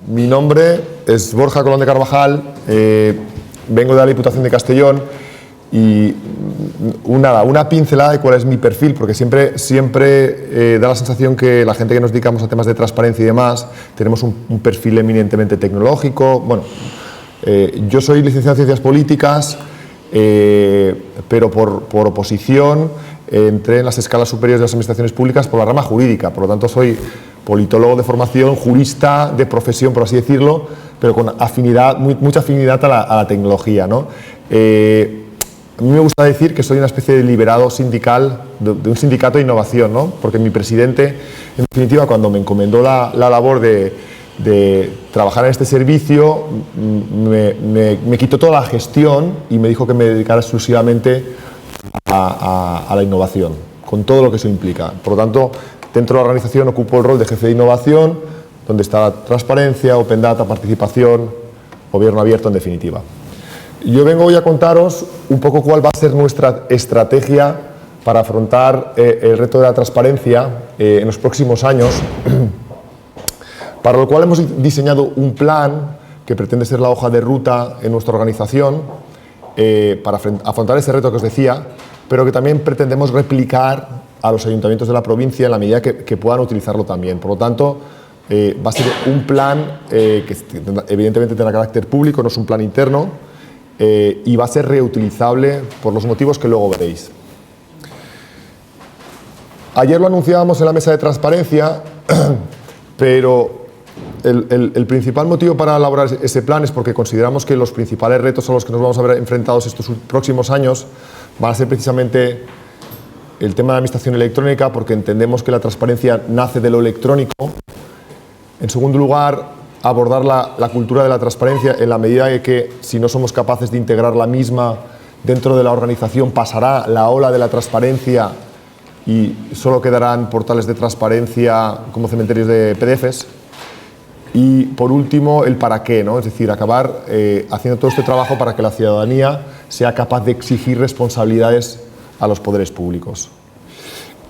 Mi nombre es Borja Colón de Carvajal, vengo de la Diputación de Castellón y una pincelada de cuál es mi perfil, porque siempre da la sensación que la gente que nos dedicamos a temas de transparencia y demás tenemos un perfil eminentemente tecnológico. Bueno, yo soy licenciado en Ciencias Políticas, pero por oposición entré en las escalas superiores de las administraciones públicas por la rama jurídica, por lo tanto soy politólogo de formación, jurista de profesión, por así decirlo, pero con afinidad, mucha afinidad a la tecnología, ¿no? A mí me gusta decir que soy una especie de liberado sindical, de un sindicato de innovación, ¿no? Porque mi presidente, en definitiva, cuando me encomendó la labor de trabajar en este servicio, me quitó toda la gestión y me dijo que me dedicara exclusivamente a la innovación, con todo lo que eso implica. Por lo tanto, dentro de la organización ocupo el rol de jefe de innovación, donde está la transparencia, open data, participación, gobierno abierto, en definitiva. Yo vengo hoy a contaros un poco cuál va a ser nuestra estrategia para afrontar el reto de la transparencia en los próximos años, para lo cual hemos diseñado un plan que pretende ser la hoja de ruta en nuestra organización para afrontar ese reto que os decía, pero que también pretendemos replicar a los ayuntamientos de la provincia en la medida que puedan utilizarlo también. Por lo tanto, va a ser un plan que evidentemente tendrá carácter público, no es un plan interno, y va a ser reutilizable por los motivos que luego veréis. Ayer lo anunciábamos en la mesa de transparencia, pero el principal motivo para elaborar ese plan es porque consideramos que los principales retos a los que nos vamos a ver enfrentados estos próximos años van a ser precisamente el tema de la administración electrónica, porque entendemos que la transparencia nace de lo electrónico. En segundo lugar, abordar la cultura de la transparencia en la medida de que, si no somos capaces de integrar la misma dentro de la organización, pasará la ola de la transparencia y solo quedarán portales de transparencia como cementerios de PDFs. Y, por último, el para qué, ¿no? Es decir, acabar haciendo todo este trabajo para que la ciudadanía sea capaz de exigir responsabilidades a los poderes públicos.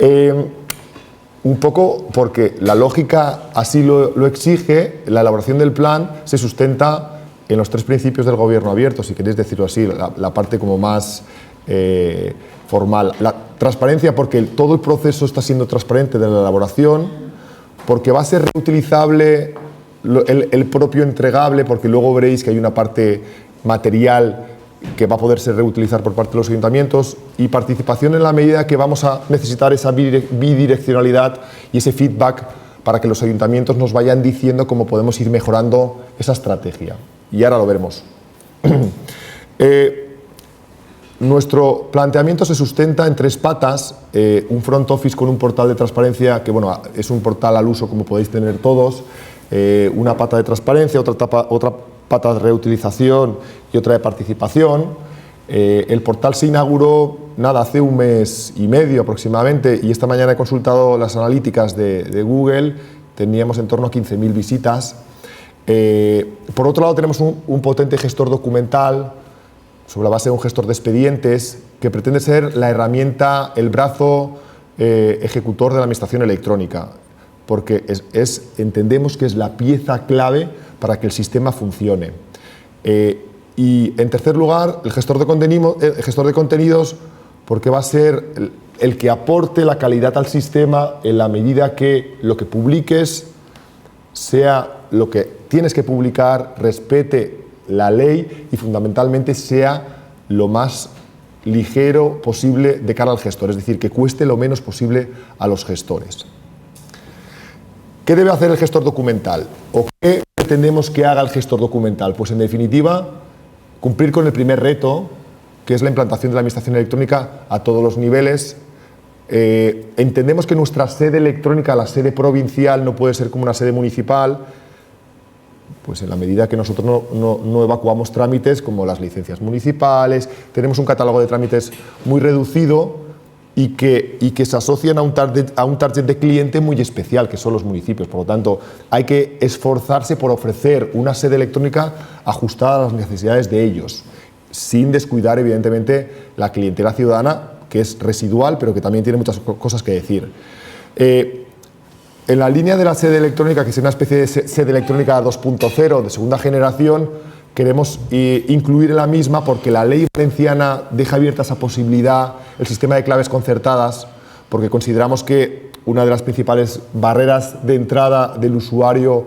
Un poco porque la lógica así lo exige, la elaboración del plan se sustenta en los tres principios del gobierno abierto, si queréis decirlo así, la parte como más formal. La transparencia, porque todo el proceso está siendo transparente de la elaboración, porque va a ser reutilizable el propio entregable, porque luego veréis que hay una parte material que va a poder ser reutilizar por parte de los ayuntamientos, y participación en la medida que vamos a necesitar esa bidireccionalidad y ese feedback para que los ayuntamientos nos vayan diciendo cómo podemos ir mejorando esa estrategia. Y ahora lo veremos. Nuestro planteamiento se sustenta en tres patas: un front office con un portal de transparencia que, bueno, es un portal al uso como podéis tener todos, una pata de transparencia, otra pata de reutilización y otra de participación. El portal se inauguró hace un mes y medio aproximadamente, y esta mañana he consultado las analíticas de Google, teníamos en torno a 15.000 visitas. Por otro lado, tenemos un potente gestor documental sobre la base de un gestor de expedientes que pretende ser la herramienta, el brazo ejecutor de la administración electrónica, porque entendemos que es la pieza clave para que el sistema funcione. Y en tercer lugar, el gestor de contenidos, porque va a ser el que aporte la calidad al sistema en la medida que lo que publiques sea lo que tienes que publicar, respete la ley y fundamentalmente sea lo más ligero posible de cara al gestor, es decir, que cueste lo menos posible a los gestores. ¿Qué debe hacer el gestor documental? ¿O qué pretendemos que haga el gestor documental? Pues, en definitiva, cumplir con el primer reto, que es la implantación de la administración electrónica a todos los niveles. Entendemos que nuestra sede electrónica, la sede provincial, no puede ser como una sede municipal, pues en la medida que nosotros no evacuamos trámites como las licencias municipales, tenemos un catálogo de trámites muy reducido y que se asocian a un target de cliente muy especial, que son los municipios. Por lo tanto, hay que esforzarse por ofrecer una sede electrónica ajustada a las necesidades de ellos, sin descuidar, evidentemente, la clientela ciudadana, que es residual, pero que también tiene muchas cosas que decir. En la línea de la sede electrónica, que es una especie de sede electrónica 2.0 de segunda generación, queremos incluir en la misma, porque la ley valenciana deja abierta esa posibilidad, el sistema de claves concertadas, porque consideramos que una de las principales barreras de entrada del usuario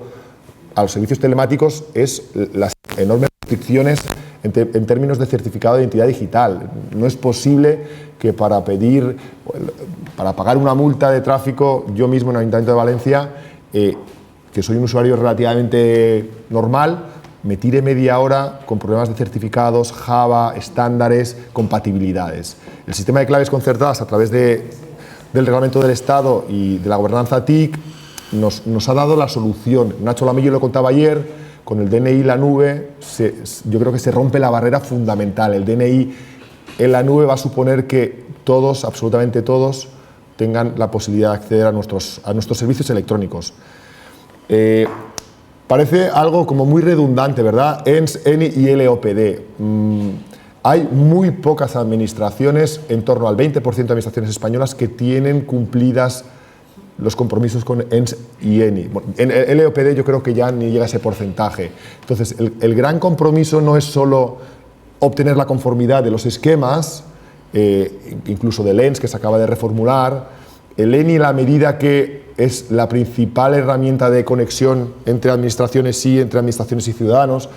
a los servicios telemáticos es las enormes restricciones en términos de certificado de identidad digital. No es posible que para pagar una multa de tráfico, yo mismo en el Ayuntamiento de Valencia, que soy un usuario relativamente normal, me tire media hora con problemas de certificados, Java, estándares, compatibilidades. El sistema de claves concertadas a través del Reglamento del Estado y de la gobernanza TIC nos ha dado la solución. Nacho Lamillo lo contaba ayer, con el DNI y la nube, yo creo que se rompe la barrera fundamental. El DNI en la nube va a suponer que todos, absolutamente todos, tengan la posibilidad de acceder a nuestros servicios electrónicos. Parece algo como muy redundante, ¿verdad? ENS, ENI y LOPD. Hay muy pocas administraciones, en torno al 20% de administraciones españolas, que tienen cumplidas los compromisos con ENS y ENI. Bueno, en LOPD yo creo que ya ni llega a ese porcentaje. Entonces, el gran compromiso no es solo obtener la conformidad de los esquemas, incluso del ENS, que se acaba de reformular. El ENI, en la medida que es la principal herramienta de conexión entre administraciones y ciudadanos,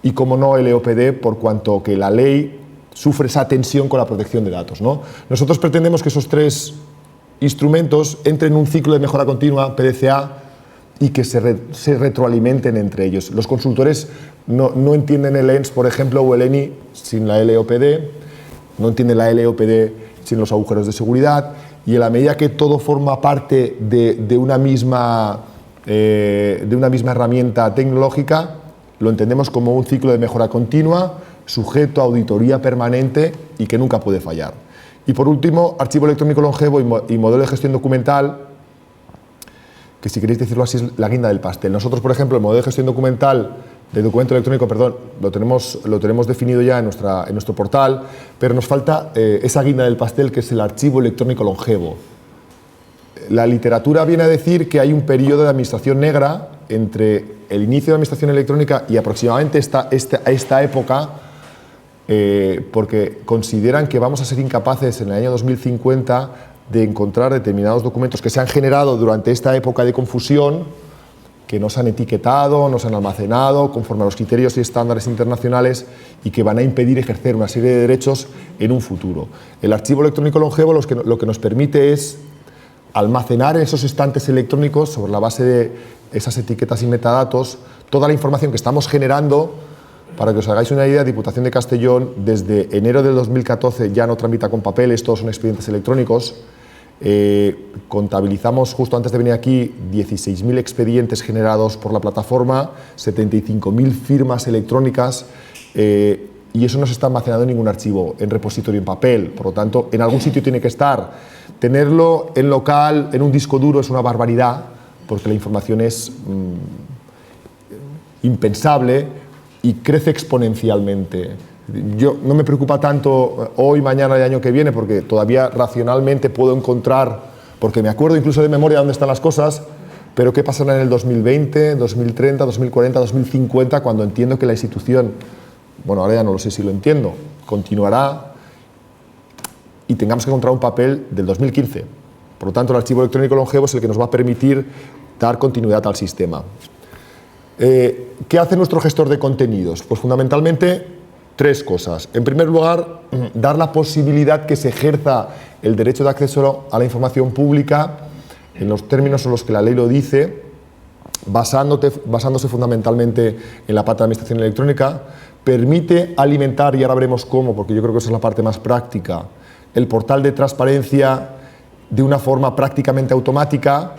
y como no el LOPD, por cuanto que la ley sufre esa tensión con la protección de datos, ¿no? Nosotros pretendemos que esos tres instrumentos entren en un ciclo de mejora continua, PDCA, y que se retroalimenten entre ellos. Los consultores no entienden el ENS, por ejemplo, o el ENI sin la LOPD, no entienden la LOPD sin los agujeros de seguridad, y en la medida que todo forma parte de una misma herramienta tecnológica, lo entendemos como un ciclo de mejora continua, sujeto a auditoría permanente y que nunca puede fallar. Y por último, archivo electrónico longevo y modelo de gestión documental, que si queréis decirlo así es la guinda del pastel. Nosotros, por ejemplo, el modelo de gestión documental, de documento electrónico, perdón, lo tenemos definido ya en nuestro portal, pero nos falta esa guinda del pastel, que es el archivo electrónico longevo. La literatura viene a decir que hay un periodo de administración negra entre el inicio de la administración electrónica y aproximadamente esta época, porque consideran que vamos a ser incapaces en el año 2050 de encontrar determinados documentos que se han generado durante esta época de confusión, que no se han etiquetado, no se han almacenado conforme a los criterios y estándares internacionales, y que van a impedir ejercer una serie de derechos en un futuro. El archivo electrónico longevo lo que nos permite es almacenar en esos estantes electrónicos, sobre la base de esas etiquetas y metadatos, toda la información que estamos generando. Para que os hagáis una idea, Diputación de Castellón, desde enero del 2014 ya no tramita con papeles, todos son expedientes electrónicos. Contabilizamos, justo antes de venir aquí, 16.000 expedientes generados por la plataforma, 75.000 firmas electrónicas, y eso no se está almacenando en ningún archivo, en repositorio en papel. Por lo tanto, en algún sitio tiene que estar. Tenerlo en local, en un disco duro, es una barbaridad, porque la información es impensable y crece exponencialmente. No me preocupa tanto hoy, mañana y el año que viene, porque todavía racionalmente puedo encontrar, porque me acuerdo incluso de memoria dónde están las cosas, pero qué pasará en el 2020, 2030, 2040, 2050, cuando entiendo que la institución, bueno, ahora ya no lo sé si lo entiendo, continuará y tengamos que encontrar un papel del 2015. Por lo tanto, el archivo electrónico longevo es el que nos va a permitir dar continuidad al sistema. ¿Qué hace nuestro gestor de contenidos? Pues fundamentalmente tres cosas. En primer lugar, dar la posibilidad que se ejerza el derecho de acceso a la información pública en los términos en los que la ley lo dice, basándose fundamentalmente en la pata de administración electrónica. Permite alimentar, y ahora veremos cómo, porque yo creo que esa es la parte más práctica, el portal de transparencia de una forma prácticamente automática,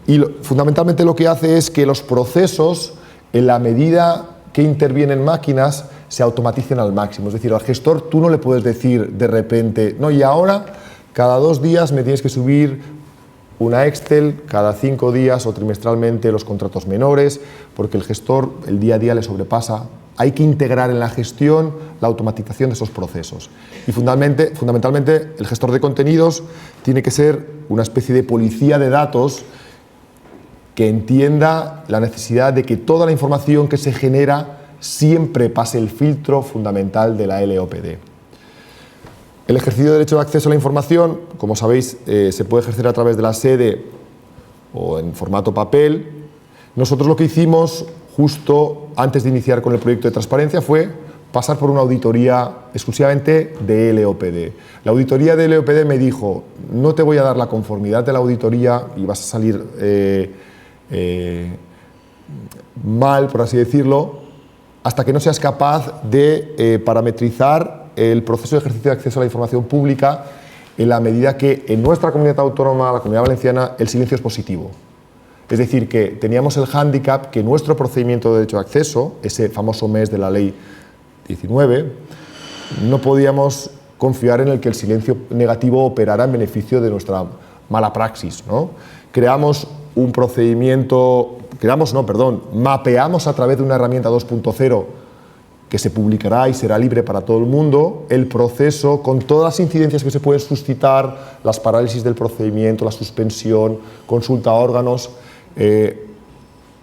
y fundamentalmente lo que hace es que los procesos, en la medida que intervienen máquinas, se automaticen al máximo. Es decir, al gestor tú no le puedes decir de repente, no, y ahora cada 2 días me tienes que subir una Excel, cada 5 días o trimestralmente los contratos menores, porque el gestor el día a día le sobrepasa. Hay que integrar en la gestión la automatización de esos procesos. Y fundamentalmente el gestor de contenidos tiene que ser una especie de policía de datos que entienda la necesidad de que toda la información que se genera siempre pase el filtro fundamental de la LOPD. El ejercicio de derecho de acceso a la información, como sabéis, se puede ejercer a través de la sede o en formato papel. Nosotros lo que hicimos justo antes de iniciar con el proyecto de transparencia fue pasar por una auditoría exclusivamente de LOPD. La auditoría de LOPD me dijo: no te voy a dar la conformidad de la auditoría y vas a salir mal, por así decirlo, hasta que no seas capaz de parametrizar el proceso de ejercicio de acceso a la información pública en la medida que en nuestra comunidad autónoma, la Comunidad Valenciana, el silencio es positivo. Es decir, que teníamos el hándicap que nuestro procedimiento de derecho de acceso, ese famoso mes de la Ley 19, no podíamos confiar en el que el silencio negativo operara en beneficio de nuestra mala praxis, ¿no? Creamos un procedimiento, mapeamos a través de una herramienta 2.0 que se publicará y será libre para todo el mundo, el proceso con todas las incidencias que se pueden suscitar, las parálisis del procedimiento, la suspensión, consulta a órganos,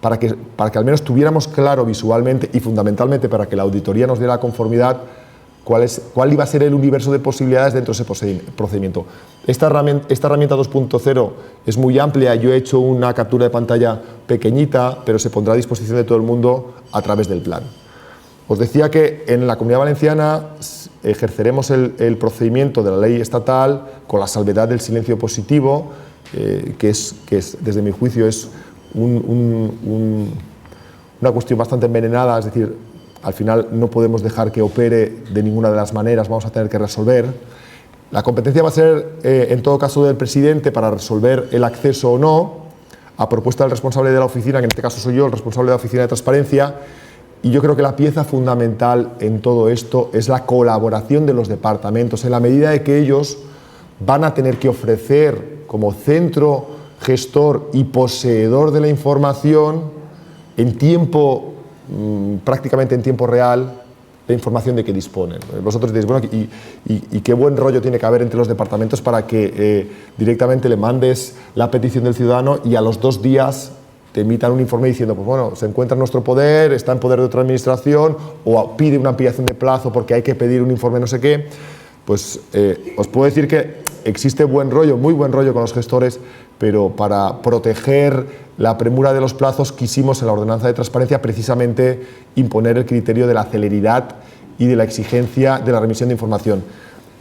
para que al menos tuviéramos claro visualmente y fundamentalmente para que la auditoría nos diera la conformidad cuál iba a ser el universo de posibilidades dentro de ese procedimiento. Esta herramienta 2.0 es muy amplia, yo he hecho una captura de pantalla pequeñita, pero se pondrá a disposición de todo el mundo a través del plan. Os decía que en la Comunidad Valenciana ejerceremos el procedimiento de la ley estatal con la salvedad del silencio positivo, que es, desde mi juicio, es una cuestión bastante envenenada, es decir, al final no podemos dejar que opere de ninguna de las maneras, vamos a tener que resolver. La competencia va a ser, en todo caso, del presidente para resolver el acceso o no, a propuesta del responsable de la oficina, que en este caso soy yo, el responsable de la oficina de transparencia, y yo creo que la pieza fundamental en todo esto es la colaboración de los departamentos, en la medida de que ellos van a tener que ofrecer como centro gestor y poseedor de la información en tiempo, prácticamente en tiempo real, la información de que disponen. Vosotros diréis, bueno, y qué buen rollo tiene que haber entre los departamentos para que directamente le mandes la petición del ciudadano y a los 2 días te emitan un informe diciendo, pues bueno, se encuentra en nuestro poder, está en poder de otra administración, o pide una ampliación de plazo porque hay que pedir un informe no sé qué. Pues os puedo decir que existe buen rollo, muy buen rollo con los gestores, pero para proteger la premura de los plazos quisimos en la ordenanza de transparencia precisamente imponer el criterio de la celeridad y de la exigencia de la remisión de información.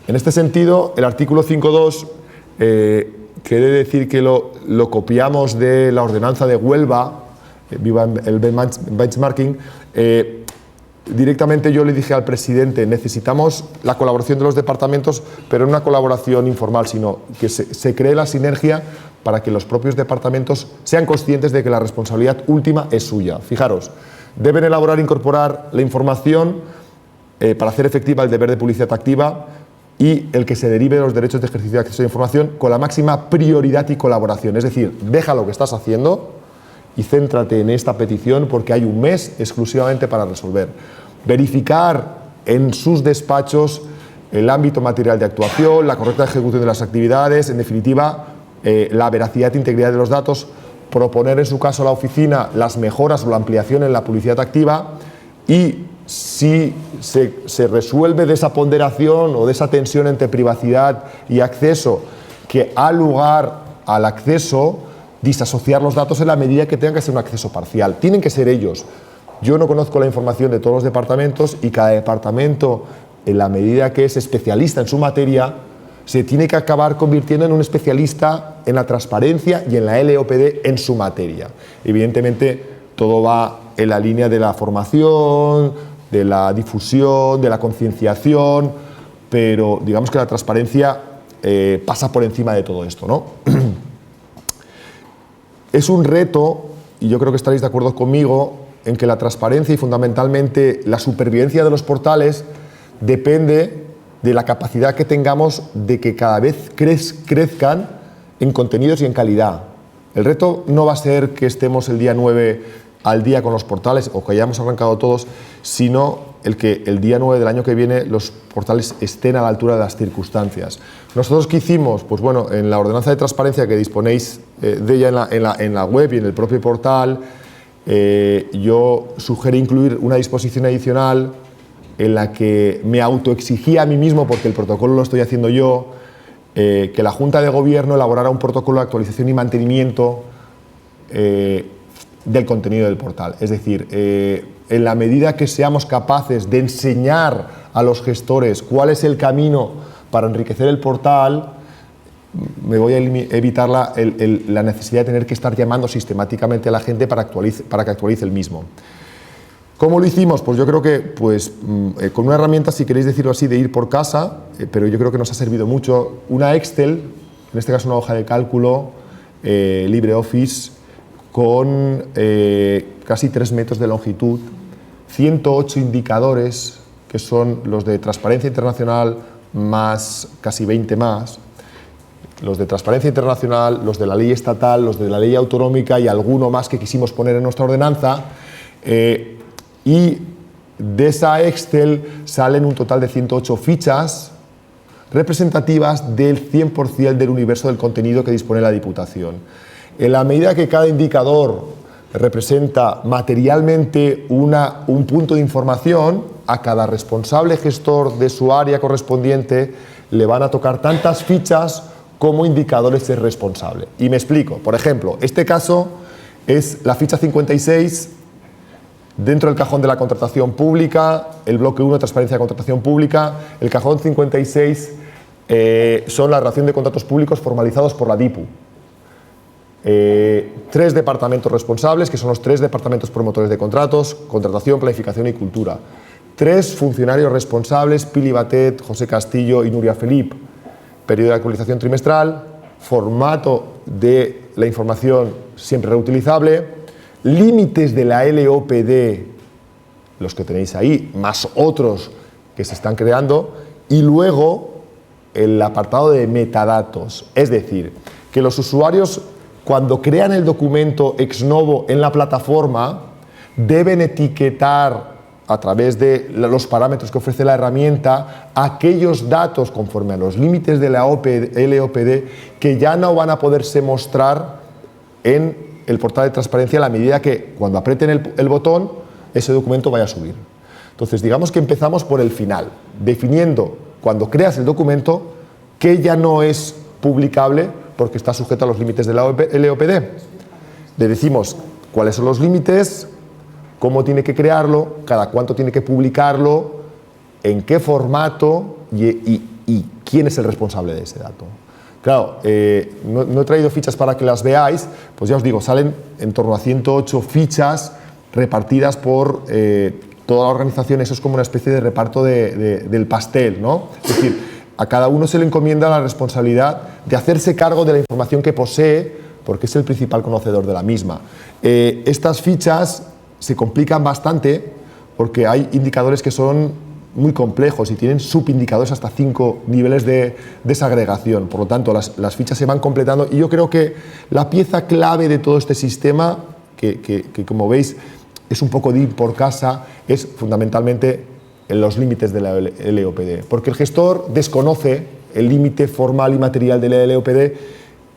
En este sentido, el artículo 5.2, quiere decir que lo copiamos de la ordenanza de Huelva, viva el benchmarking. Directamente yo le dije al presidente, necesitamos la colaboración de los departamentos, pero no una colaboración informal, sino que se cree la sinergia para que los propios departamentos sean conscientes de que la responsabilidad última es suya. Fijaros, deben elaborar e incorporar la información para hacer efectiva el deber de publicidad activa y el que se derive de los derechos de ejercicio de acceso a la información con la máxima prioridad y colaboración. Es decir, deja lo que estás haciendo y céntrate en esta petición porque hay un mes exclusivamente para resolver. Verificar en sus despachos el ámbito material de actuación, la correcta ejecución de las actividades, en definitiva, la veracidad e integridad de los datos, proponer en su caso a la oficina las mejoras o la ampliación en la publicidad activa y si se resuelve de esa ponderación o de esa tensión entre privacidad y acceso que ha lugar al acceso, disasociar los datos en la medida que tengan que ser un acceso parcial. Tienen que ser ellos. Yo no conozco la información de todos los departamentos y cada departamento, en la medida que es especialista en su materia, se tiene que acabar convirtiendo en un especialista en la transparencia y en la LOPD en su materia. Evidentemente, todo va en la línea de la formación, de la difusión, de la concienciación, pero digamos que la transparencia pasa por encima de todo esto, ¿no? Es un reto, y yo creo que estaréis de acuerdo conmigo, en que la transparencia y fundamentalmente la supervivencia de los portales depende de la capacidad que tengamos de que cada vez crezcan en contenidos y en calidad. El reto no va a ser que estemos el día 9 al día con los portales o que hayamos arrancado todos, sino el que el día 9 del año que viene los portales estén a la altura de las circunstancias. ¿Nosotros qué hicimos? Pues bueno, en la ordenanza de transparencia que disponéis de ella en la web y en el propio portal, yo sugerí incluir una disposición adicional en la que me autoexigía a mí mismo, porque el protocolo lo estoy haciendo yo, que la Junta de Gobierno elaborara un protocolo de actualización y mantenimiento del contenido del portal. Es decir, en la medida que seamos capaces de enseñar a los gestores cuál es el camino para enriquecer el portal, me voy a evitar la necesidad de tener que estar llamando sistemáticamente a la gente para que actualice el mismo. ¿Cómo lo hicimos? Pues yo creo que con una herramienta, si queréis decirlo así, de ir por casa, pero yo creo que nos ha servido mucho, una Excel, en este caso una hoja de cálculo, LibreOffice, con casi 3 metros de longitud, 108 indicadores, que son los de Transparencia Internacional más casi 20 más, los de Transparencia Internacional, los de la ley estatal, los de la ley autonómica y alguno más que quisimos poner en nuestra ordenanza, y de esa Excel salen un total de 108 fichas representativas del 100% del universo del contenido que dispone la Diputación. En la medida que cada indicador representa materialmente un punto de información, a cada responsable gestor de su área correspondiente le van a tocar tantas fichas como indicadores es responsable. Y me explico. Por ejemplo, este caso es la ficha 56 dentro del cajón de la contratación pública, el bloque 1, transparencia de contratación pública, el cajón 56 son la relación de contratos públicos formalizados por la DIPU. 3 departamentos responsables, que son los 3 departamentos promotores de contratos, contratación, planificación y cultura. 3 funcionarios responsables, Pili Batet, José Castillo y Nuria Felip. Periodo de actualización trimestral, formato de la información siempre reutilizable, límites de la LOPD, los que tenéis ahí, más otros que se están creando, y luego el apartado de metadatos. Es decir, que los usuarios, cuando crean el documento ex novo en la plataforma, deben etiquetar a través de los parámetros que ofrece la herramienta aquellos datos conforme a los límites de la LOPD que ya no van a poderse mostrar en el portal de transparencia a la medida que cuando aprieten el botón ese documento vaya a subir. Entonces digamos que empezamos por el final, definiendo cuando creas el documento que ya no es publicable porque está sujeto a los límites de la LOPD. Le decimos cuáles son los límites, cómo tiene que crearlo, cada cuánto tiene que publicarlo, en qué formato y quién es el responsable de ese dato. Claro, no he traído fichas para que las veáis, pues ya os digo, salen en torno a 108 fichas repartidas por toda la organización. Eso es como una especie de reparto del pastel, ¿no? Es decir, a cada uno se le encomienda la responsabilidad de hacerse cargo de la información que posee, porque es el principal conocedor de la misma. Estas fichas se complican bastante porque hay indicadores que son muy complejos y tienen subindicadores hasta 5 niveles de desagregación. Por lo tanto, las fichas se van completando y yo creo que la pieza clave de todo este sistema, que como veis es un poco de ir por casa, es fundamentalmente en los límites de la LOPD. Porque el gestor desconoce el límite formal y material de la LOPD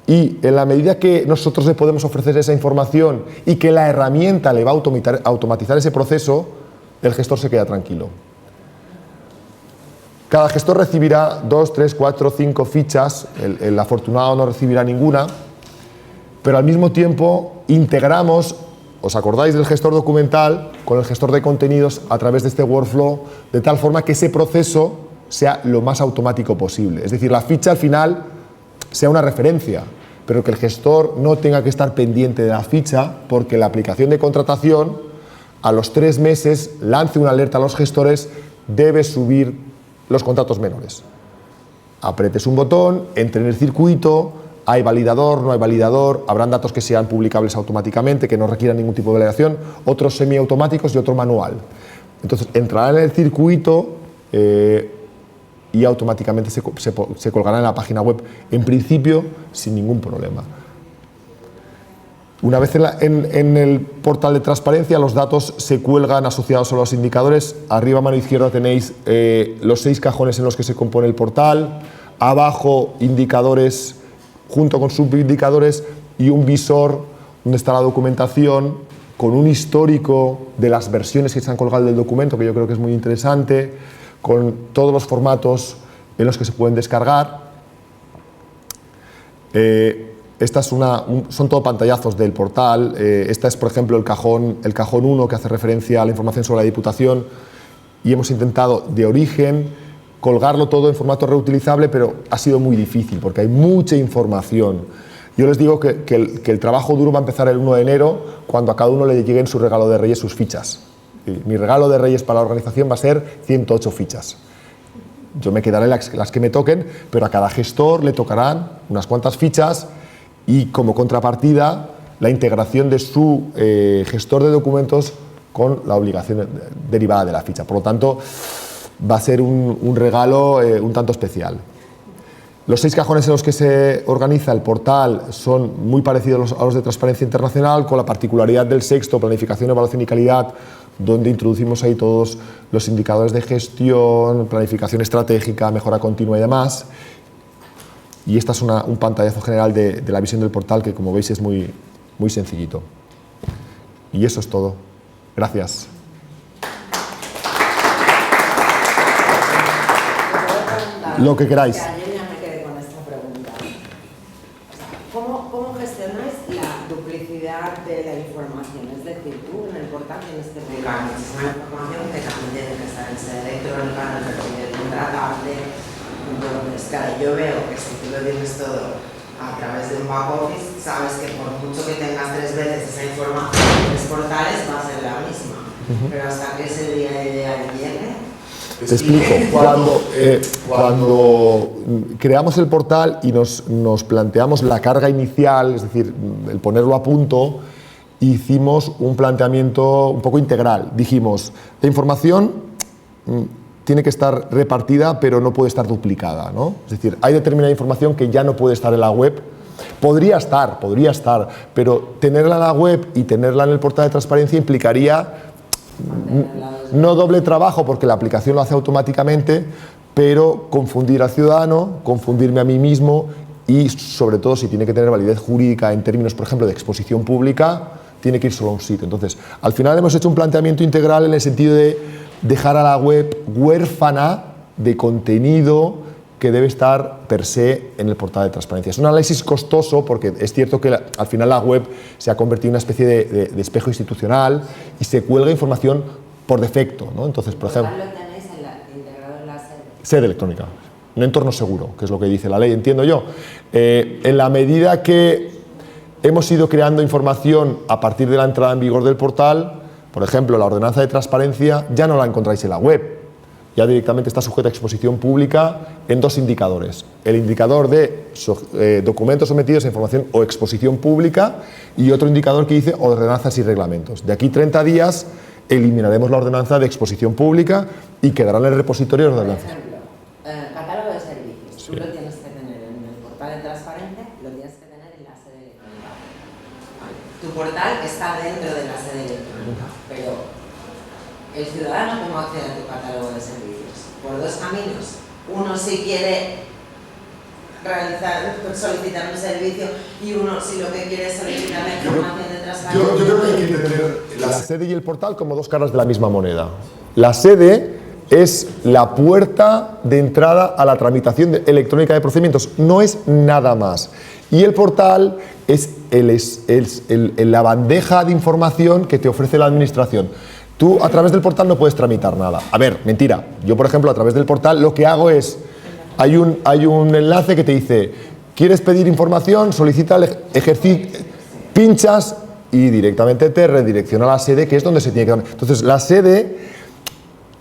y en la medida que nosotros le podemos ofrecer esa información y que la herramienta le va a automatizar ese proceso, el gestor se queda tranquilo. Cada gestor recibirá 2, 3, 4, 5 fichas, el afortunado no recibirá ninguna, pero al mismo tiempo integramos, ¿os acordáis del gestor documental con el gestor de contenidos a través de este workflow, de tal forma que ese proceso sea lo más automático posible? Es decir, la ficha al final sea una referencia, pero que el gestor no tenga que estar pendiente de la ficha porque la aplicación de contratación a los 3 meses lance una alerta a los gestores: debe subir los contratos menores. Apretes un botón, entre en el circuito, hay validador, no hay validador, habrán datos que sean publicables automáticamente, que no requieran ningún tipo de validación, otros semiautomáticos y otro manual. Entonces entrarán en el circuito y automáticamente se colgará en la página web, en principio sin ningún problema. Una vez en el portal de transparencia, los datos se cuelgan asociados a los indicadores. Arriba a mano izquierda tenéis los 6 cajones en los que se compone el portal, abajo indicadores junto con subindicadores y un visor donde está la documentación con un histórico de las versiones que se han colgado del documento, que yo creo que es muy interesante, con todos los formatos en los que se pueden descargar. Esta es son todo pantallazos del portal. Esta es, por ejemplo, el cajón 1, que hace referencia a la información sobre la Diputación, y hemos intentado, de origen, colgarlo todo en formato reutilizable, pero ha sido muy difícil porque hay mucha información. Yo les digo que el trabajo duro va a empezar el 1 de enero, cuando a cada uno le lleguen su regalo de Reyes, sus fichas. Mi regalo de Reyes para la organización va a ser 108 fichas. Yo me quedaré las que me toquen, pero a cada gestor le tocarán unas cuantas fichas y, como contrapartida, la integración de su gestor de documentos con la obligación derivada de la ficha. Por lo tanto, va a ser un regalo un tanto especial. Los 6 cajones en los que se organiza el portal son muy parecidos a los de Transparencia Internacional, con la particularidad del sexto, planificación, evaluación y calidad, donde introducimos ahí todos los indicadores de gestión, planificación estratégica, mejora continua y demás. Y esta es un pantallazo general de la visión del portal, que, como veis, es muy, muy sencillito. Y eso es todo. Gracias. Lo que queráis. ¿Cómo gestionáis la duplicidad de la información? Es decir, tú en el portal tienes que publicar muchísima información que también tiene que estar en sede electrónica, en el perfil contratable. Entonces, claro, yo veo que si tú lo tienes todo a través de un back office, sabes que por mucho que tengas 3 veces esa información en 3 portales, va a ser la misma. Pero hasta que ese día ideal llegue. Te explico. Cuando creamos el portal y nos planteamos la carga inicial, es decir, el ponerlo a punto, hicimos un planteamiento un poco integral. Dijimos, la información tiene que estar repartida, pero no puede estar duplicada, ¿no? Es decir, hay determinada información que ya no puede estar en la web. Podría estar, pero tenerla en la web y tenerla en el portal de transparencia implicaría no doble trabajo, porque la aplicación lo hace automáticamente, pero confundir al ciudadano, confundirme a mí mismo, y sobre todo, si tiene que tener validez jurídica en términos, por ejemplo, de exposición pública, tiene que ir solo a un sitio. Entonces, al final hemos hecho un planteamiento integral en el sentido de dejar a la web huérfana de contenido que debe estar per se en el portal de transparencia. Es un análisis costoso, porque es cierto que al final la web se ha convertido en una especie de espejo institucional y se cuelga información por defecto, ¿no? Entonces, por ejemplo, ¿Lo tenéis integrado en la sede? Sede electrónica, un entorno seguro, que es lo que dice la ley, entiendo yo. En la medida que hemos ido creando información a partir de la entrada en vigor del portal, por ejemplo, la ordenanza de transparencia ya no la encontráis en la web. Ya directamente está sujeta a exposición pública en 2 indicadores. El indicador de documentos sometidos a información o exposición pública, y otro indicador que dice ordenanzas y reglamentos. De aquí 30 días eliminaremos la ordenanza de exposición pública y quedará en el repositorio de ordenanzas. Por ejemplo, catálogo de servicios. Sí. Tú lo tienes que tener en el portal de transparencia, lo tienes que tener en la sede electrónica. Tu portal está dentro de la sede electrónica, pero el ciudadano, ¿cómo accede a tu catálogo de servicios? Por 2 caminos. Uno, si quiere solicitar un servicio, y uno, si lo que quiere es solicitar la información de transparencia. Yo creo que hay que entender la sede y el portal como 2 caras de la misma moneda. La sede es la puerta de entrada a la tramitación electrónica de procedimientos, no es nada más. Y el portal es la bandeja de información que te ofrece la administración. Tú, a través del portal, no puedes tramitar nada. A ver, mentira. Yo, por ejemplo, a través del portal lo que hago es, hay un enlace que te dice, ¿quieres pedir información? Solicita el ejercicio, pinchas y directamente te redirecciona a la sede, que es donde se tiene que dar. Entonces, la sede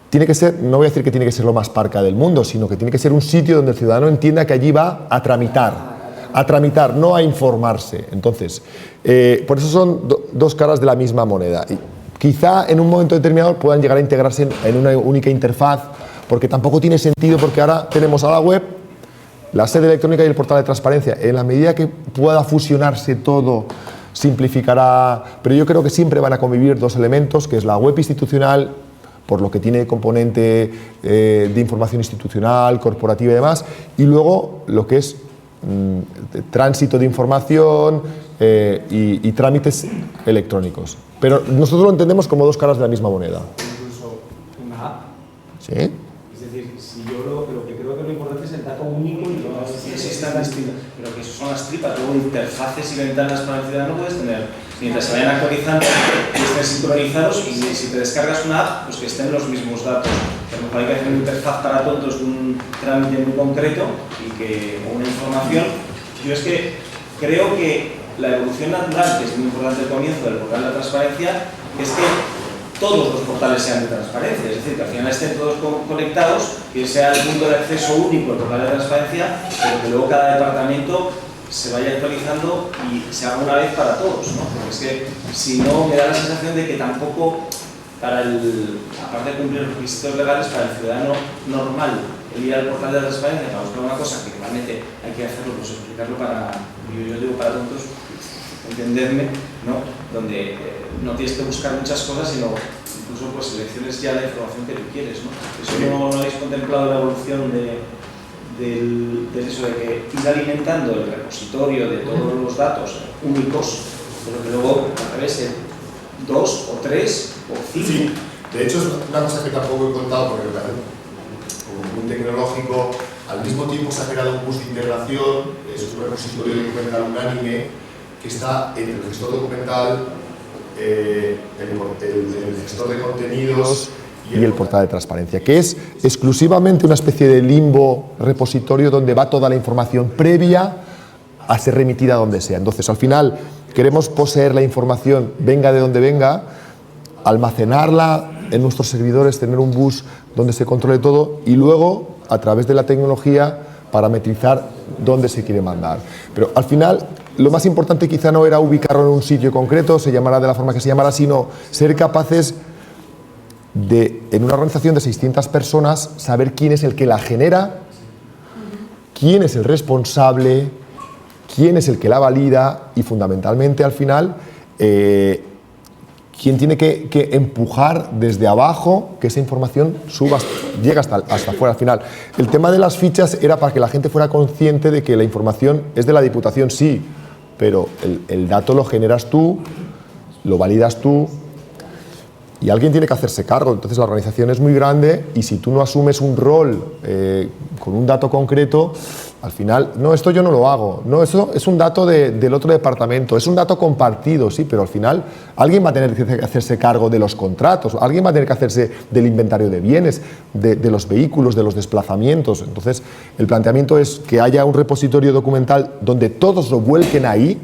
tiene que ser, no voy a decir que tiene que ser lo más parca del mundo, sino que tiene que ser un sitio donde el ciudadano entienda que allí va a tramitar, no a informarse. Entonces, por eso son 2 caras de la misma moneda. Y quizá en un momento determinado puedan llegar a integrarse en una única interfaz, porque tampoco tiene sentido, porque ahora tenemos a la web, la sede electrónica y el portal de transparencia. En la medida que pueda fusionarse todo, simplificará, pero yo creo que siempre van a convivir 2 elementos, que es la web institucional, por lo que tiene componente de información institucional, corporativa y demás, y luego lo que es tránsito de información y trámites electrónicos. Pero nosotros lo entendemos como dos caras de la misma moneda. Incluso una app. ¿Sí? Es decir, si yo lo que creo que lo importante es el dato único y no existan distintas, pero que eso son las tripas, luego interfaces y ventanas para el ciudadano puedes tener, mientras se vayan actualizando y estén sincronizados, y si te descargas una app, pues que estén los mismos datos. A lo mejor hay que hacer una interfaz para tontos de un trámite muy concreto o una información. Yo es que creo que la evolución natural, que es muy importante al comienzo del portal de la transparencia, es que todos los portales sean de transparencia, es decir, que al final estén todos conectados, que sea el punto de acceso único el portal de transparencia, pero que luego cada departamento se vaya actualizando y se haga una vez para todos, ¿no? Porque es que si no, me da la sensación de que tampoco, aparte de cumplir los requisitos legales, para el ciudadano normal, el ir al portal de la transparencia para buscar una cosa que realmente hay que hacerlo, pues explicarlo yo digo para tontos, entenderme, ¿no? Donde no tienes que buscar muchas cosas, sino incluso pues selecciones ya la información que tú quieres, ¿no? Eso no habéis contemplado la evolución de eso de que ir alimentando el repositorio de todos los datos únicos, pero que luego al revés, 2 o 3 o 5. Sí, de hecho es una cosa que tampoco he contado porque como un tecnológico, al mismo tiempo se ha creado un bus de integración, es un repositorio documental unánime que está entre el gestor documental, el gestor de contenidos y el portal de transparencia, que es exclusivamente una especie de limbo repositorio donde va toda la información previa a ser remitida a donde sea. Entonces, al final, queremos poseer la información, venga de donde venga, almacenarla en nuestros servidores, tener un bus donde se controle todo y luego, a través de la tecnología, parametrizar dónde se quiere mandar. Pero al final, lo más importante quizá no era ubicarlo en un sitio concreto, se llamará de la forma que se llamara, sino ser capaces de, en una organización de 600 personas, saber quién es el que la genera, quién es el responsable, quién es el que la valida y, fundamentalmente, al final, quién tiene que empujar desde abajo que esa información suba, llega hasta afuera al final. El tema de las fichas era para que la gente fuera consciente de que la información es de la Diputación, sí, pero el dato lo generas tú, lo validas tú y alguien tiene que hacerse cargo. Entonces la organización es muy grande y si tú no asumes un rol con un dato concreto, al final, no, esto yo no lo hago, no, eso es un dato del otro departamento, es un dato compartido, sí, pero al final alguien va a tener que hacerse cargo de los contratos, alguien va a tener que hacerse del inventario de bienes, de los vehículos, de los desplazamientos. Entonces, el planteamiento es que haya un repositorio documental donde todos lo vuelquen ahí,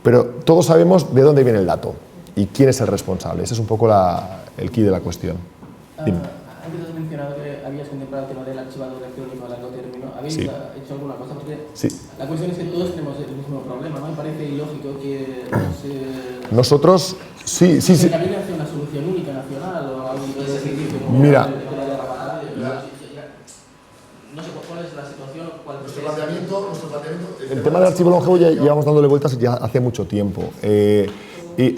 pero todos sabemos de dónde viene el dato y quién es el responsable. Ese es un poco el quid de la cuestión. Dime. Antes has mencionado que habías contemplado el tema del archivado electrónico a largo término. ¿Habéis hecho alguna cosa? Porque la cuestión es que todos tenemos el mismo problema, ¿no? Me parece ilógico que nosotros, sí. Que también hace una solución única nacional o algo de ese tipo. Mira. No sé cuál es la situación. Nuestro planteamiento, el tema del archivo longevo ya llevamos dándole vueltas ya hace mucho tiempo. Y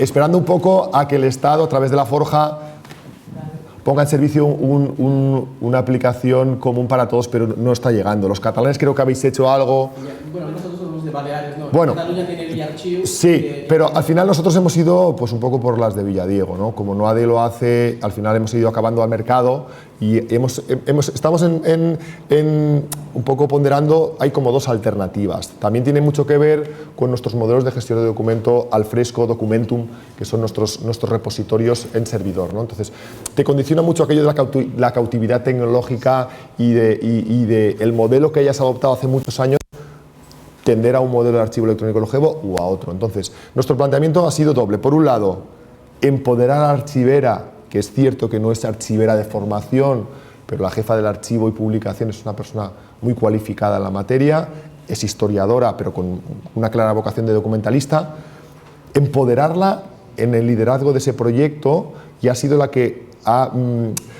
esperando un poco a que el Estado, a través de la Forja, ponga en servicio una aplicación común para todos, pero no está llegando. Los catalanes creo que habéis hecho algo. Bueno, nosotros somos de Baleares, ¿no? Bueno, Cataluña tiene Villarchiu. Sí, pero al final nosotros hemos ido pues un poco por las de Villadiego, ¿no? Como Noade lo hace, al final hemos ido acabando al mercado y estamos un poco ponderando, hay como dos alternativas. También tiene mucho que ver con nuestros modelos de gestión de documento Alfresco, Documentum, que son nuestros repositorios en servidor, ¿no? Entonces, te condiciona mucho aquello de la cautividad tecnológica y de el modelo que hayas adoptado hace muchos años, tender a un modelo de archivo electrónico longevo o a otro. Entonces, nuestro planteamiento ha sido doble. Por un lado, empoderar a la archivera, que es cierto que no es archivera de formación, pero la jefa del archivo y publicación es una persona muy cualificada en la materia, es historiadora, pero con una clara vocación de documentalista. Empoderarla en el liderazgo de ese proyecto y ha sido la que ha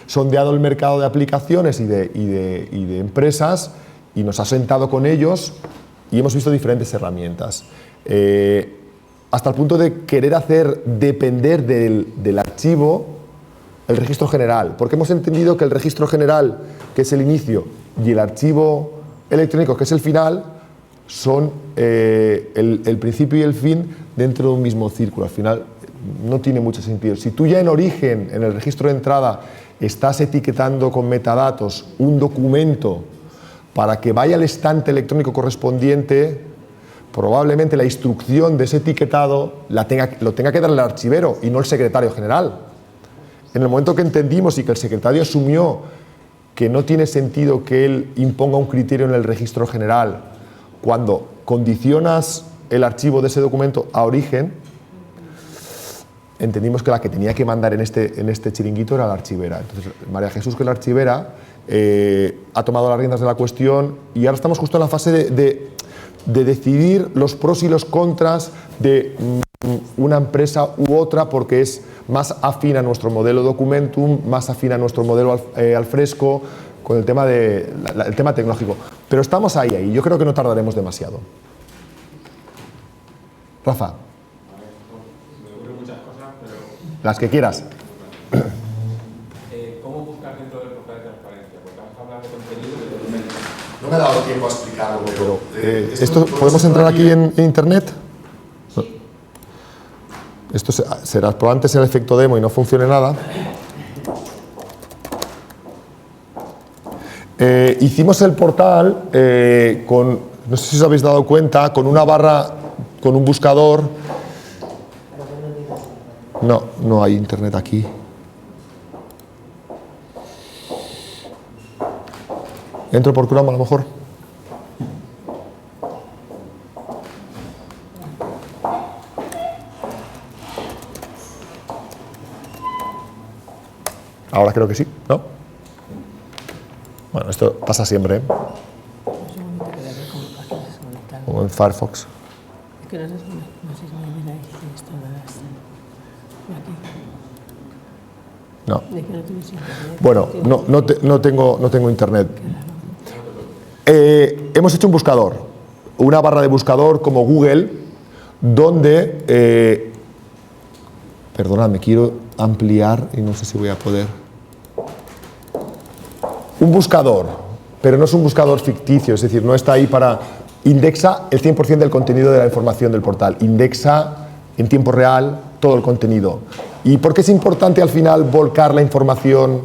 sondeado el mercado de aplicaciones y de empresas y nos ha sentado con ellos y hemos visto diferentes herramientas. Hasta el punto de querer hacer depender del archivo el registro general, porque hemos entendido que el registro general, que es el inicio, y el archivo electrónico, que es el final, son el principio y el fin dentro de un mismo círculo. Al final no tiene mucho sentido. Si tú ya en origen, en el registro de entrada, estás etiquetando con metadatos un documento para que vaya al estante electrónico correspondiente, probablemente la instrucción de ese etiquetado lo tenga que dar el archivero y no el secretario general. En el momento que entendimos y que el secretario asumió que no tiene sentido que él imponga un criterio en el registro general cuando condicionas el archivo de ese documento a origen, entendimos que la que tenía que mandar en este chiringuito era la archivera. Entonces, María Jesús, que es la archivera, ha tomado las riendas de la cuestión y ahora estamos justo en la fase de decidir los pros y los contras de una empresa u otra, porque es más afín a nuestro modelo documentum, más afín a nuestro modelo al fresco, con el tema, el tema tecnológico. Pero estamos ahí, yo creo que no tardaremos demasiado. Rafa. Me ocurren muchas cosas, pero... Las que quieras. ¿Cómo buscar dentro del portal de transparencia? Porque vamos a hablar de contenido y de documentos. No me he dado tiempo a explicarlo, pero... ¿esto podemos entrar aquí en internet? Esto será, probablemente sea el efecto demo y no funcione nada. Hicimos el portal con, no sé si os habéis dado cuenta, con una barra, con un buscador. No hay internet aquí. Entro por Chrome a lo mejor. Ahora creo que sí, ¿no? Bueno, esto pasa siempre, ¿eh? Como en Firefox. No. Bueno, no tengo internet. Hemos hecho un buscador, una barra de buscador como Google, donde... perdonadme, quiero ampliar y no sé si voy a poder... Un buscador, pero no es un buscador ficticio, es decir, no está ahí para... Indexa el 100% del contenido de la información del portal, indexa en tiempo real todo el contenido. ¿Y por qué es importante al final volcar la información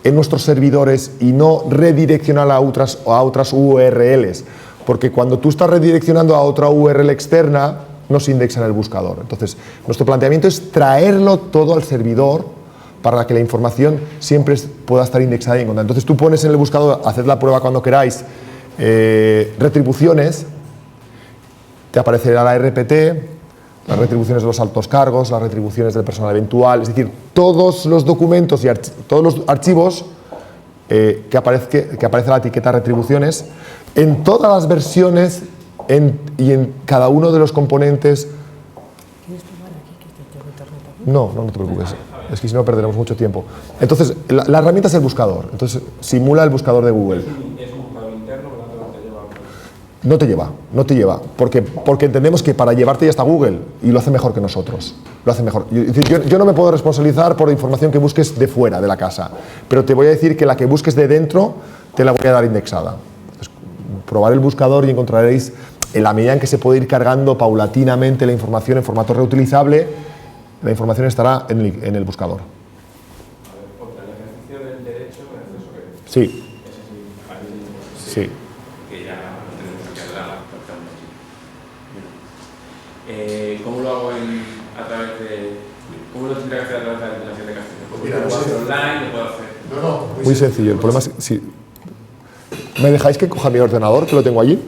en nuestros servidores y no redireccionarla a otras URLs? Porque cuando tú estás redireccionando a otra URL externa, no se indexa en el buscador. Entonces, nuestro planteamiento es traerlo todo al servidor para que la información siempre pueda estar indexada y encontrada. Entonces, tú pones en el buscador, haced la prueba cuando queráis, retribuciones, te aparecerá la RPT, las retribuciones de los altos cargos, las retribuciones del personal eventual, es decir, todos los documentos y todos los archivos que aparece la etiqueta retribuciones en todas las versiones y en cada uno de los componentes. No te preocupes, es que si no perderemos mucho tiempo. Entonces, la herramienta es el buscador, entonces simula el buscador de Google. No te lleva, porque entendemos que para llevarte ya está Google y lo hace mejor que nosotros. Lo hace mejor. Yo no me puedo responsabilizar por información que busques de fuera de la casa, pero te voy a decir que la que busques de dentro te la voy a dar indexada. Entonces, probar el buscador y encontraréis, en la medida en que se puede ir cargando paulatinamente la información en formato reutilizable, la información estará en el buscador. ¿Contra el ejercicio del derecho de acceso que... Sí. Sí. ¿Cómo lo hago a través de... ¿Cómo lo tendría que hacer a través de la legislación de castellano? ¿Lo puedo hacer online? ¿Lo puedo hacer? Muy sencillo. El problema es si... ¿Me dejáis que coja mi ordenador, que lo tengo allí?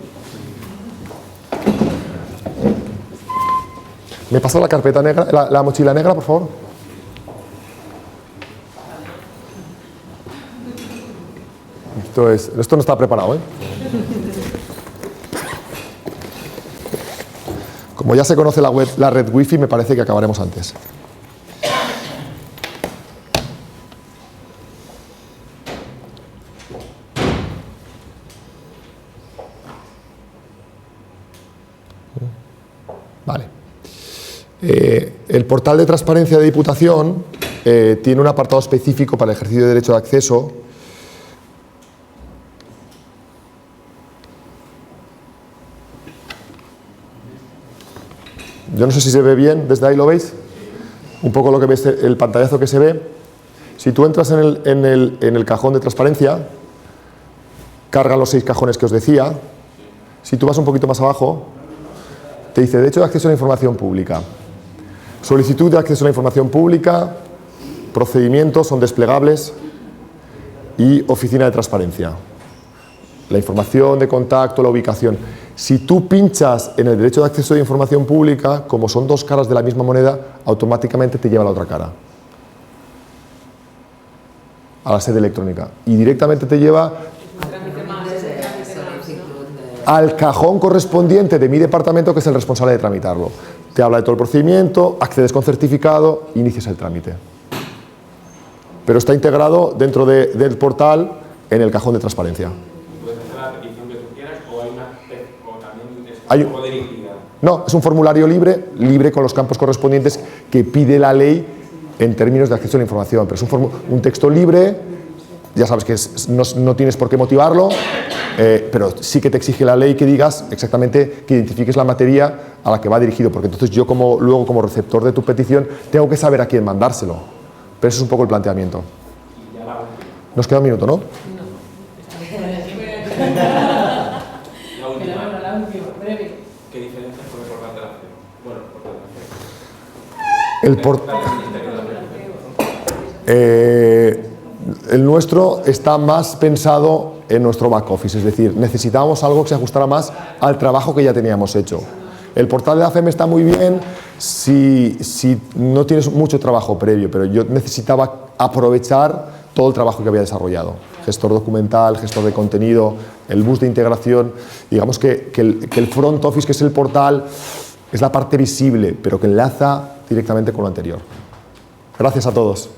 ¿Me pasa la carpeta negra, la mochila negra, por favor? Esto no está preparado, ¿eh? Como ya se conoce la red Wi-Fi, me parece que acabaremos antes. Vale. El portal de transparencia de Diputación tiene un apartado específico para el ejercicio de derecho de acceso. Yo no sé si se ve bien, desde ahí lo veis. Un poco lo que ves, el pantallazo que se ve. Si tú entras en el cajón de transparencia, cargan los 6 cajones que os decía. Si tú vas un poquito más abajo, te dice derecho de acceso a la información pública, solicitud de acceso a la información pública, procedimientos son desplegables y oficina de transparencia. La información de contacto, la ubicación. Si tú pinchas en el derecho de acceso a la información pública, como son 2 caras de la misma moneda, automáticamente te lleva a la otra cara, a la sede electrónica, y directamente te lleva al cajón correspondiente de mi departamento, que es el responsable de tramitarlo. Te habla de todo el procedimiento, accedes con certificado, inicias el trámite. Pero está integrado dentro del portal en el cajón de transparencia. ¿Puedes hacer la petición que tú quieras o hay una o también es un poco dirigida? No, es un formulario libre con los campos correspondientes que pide la ley en términos de acceso a la información, pero es un texto libre, ya sabes que no tienes por qué motivarlo, pero sí que te exige la ley que digas exactamente, que identifiques la materia a la que va dirigido, porque entonces yo luego como receptor de tu petición tengo que saber a quién mandárselo, pero ese es un poco el planteamiento. Nos queda un minuto, ¿no? La última. ¿Qué diferencia con el portal de la fe? Bueno, el portal de la fe. El nuestro está más pensado en nuestro back office, es decir, necesitábamos algo que se ajustara más al trabajo que ya teníamos hecho. El portal de la FEM está muy bien si no tienes mucho trabajo previo, pero yo necesitaba aprovechar todo el trabajo que había desarrollado. Gestor documental, gestor de contenido, el bus de integración. Digamos que el front office, que es el portal, es la parte visible, pero que enlaza directamente con lo anterior. Gracias a todos.